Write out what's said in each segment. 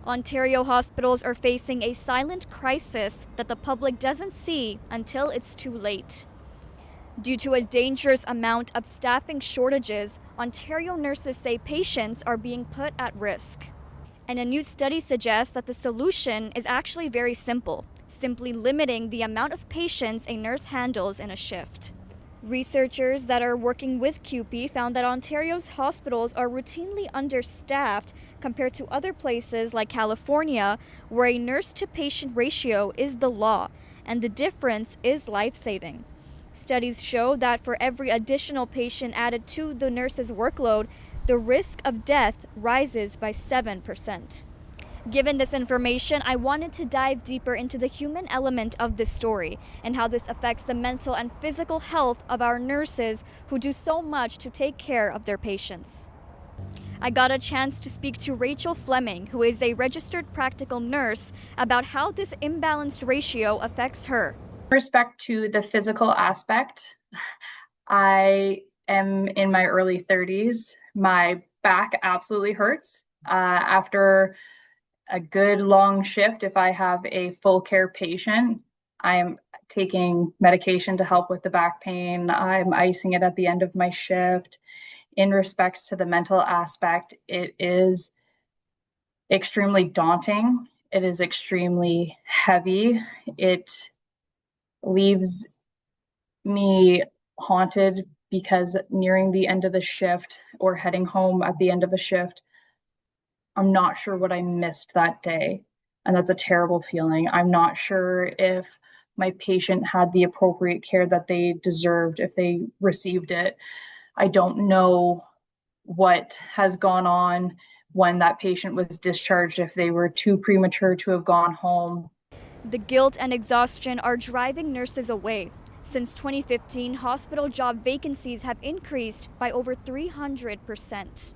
Ontario hospitals are facing a silent crisis that the public doesn't see until it's too late. Due to a dangerous amount of staffing shortages, Ontario nurses say patients are being put at risk. And a new study suggests that the solution is actually very simple, simply limiting the amount of patients a nurse handles in a shift. Researchers that are working with CUPE found that Ontario's hospitals are routinely understaffed compared to other places like California, where a nurse-to-patient ratio is the law, and the difference is life-saving. Studies show that for every additional patient added to the nurse's workload, the risk of death rises by 7%. Given this information, I wanted to dive deeper into the human element of this story and how this affects the mental and physical health of our nurses who do so much to take care of their patients. I got a chance to speak to Rachel Fleming, who is a registered practical nurse, about how this imbalanced ratio affects her. With respect to the physical aspect, I am in my early 30s. My back absolutely hurts. After a good long shift, if I have a full care patient, I am taking medication to help with the back pain. I'm icing it at the end of my shift. In respects to the mental aspect, it is extremely daunting. It is extremely heavy. It leaves me haunted because nearing the end of the shift or heading home at the end of a shift, I'm not sure what I missed that day. And that's a terrible feeling. I'm not sure if my patient had the appropriate care that they deserved, if they received it. I don't know what has gone on when that patient was discharged, if they were too premature to have gone home. The guilt and exhaustion are driving nurses away. Since 2015, hospital job vacancies have increased by over 300%.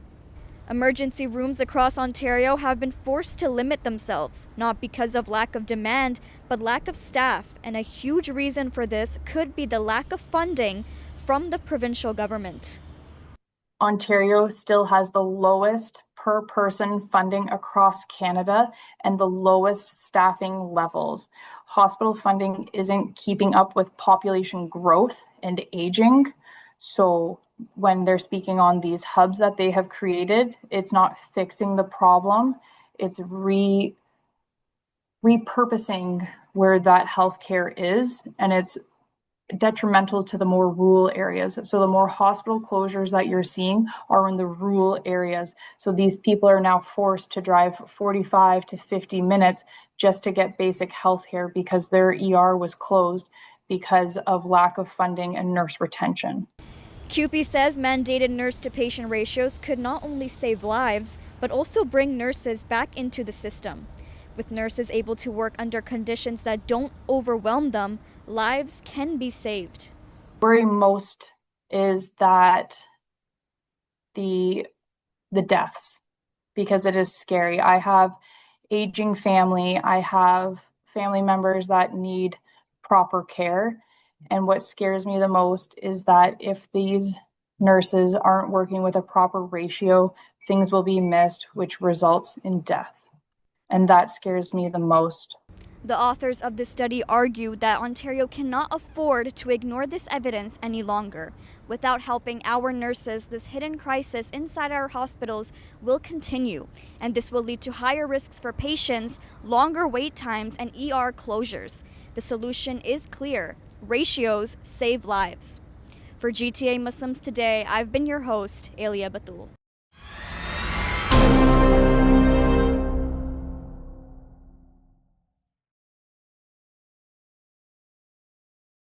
Emergency rooms across Ontario have been forced to limit themselves, not because of lack of demand, but lack of staff. And a huge reason for this could be the lack of funding from the provincial government. Ontario still has the lowest per person funding across Canada and the lowest staffing levels. Hospital funding isn't keeping up with population growth and aging. So when they're speaking on these hubs that they have created, it's not fixing the problem. It's repurposing where that healthcare is, and it's detrimental to the more rural areas. So the more hospital closures that you're seeing are in the rural areas. So these people are now forced to drive 45 to 50 minutes just to get basic health care because their ER was closed because of lack of funding and nurse retention. CUPE says mandated nurse-to-patient ratios could not only save lives, but also bring nurses back into the system. With nurses able to work under conditions that don't overwhelm them, lives can be saved. Worry most is that the deaths, because it is scary. I have aging family. I have family members that need proper care. And what scares me the most is that if these nurses aren't working with a proper ratio, things will be missed, which results in death. And that scares me the most. The authors of this study argue that Ontario cannot afford to ignore this evidence any longer. Without helping our nurses, this hidden crisis inside our hospitals will continue, and this will lead to higher risks for patients, longer wait times, and ER closures. The solution is clear. Ratios save lives. For GTA Muslims Today, I've been your host, Elia Batul.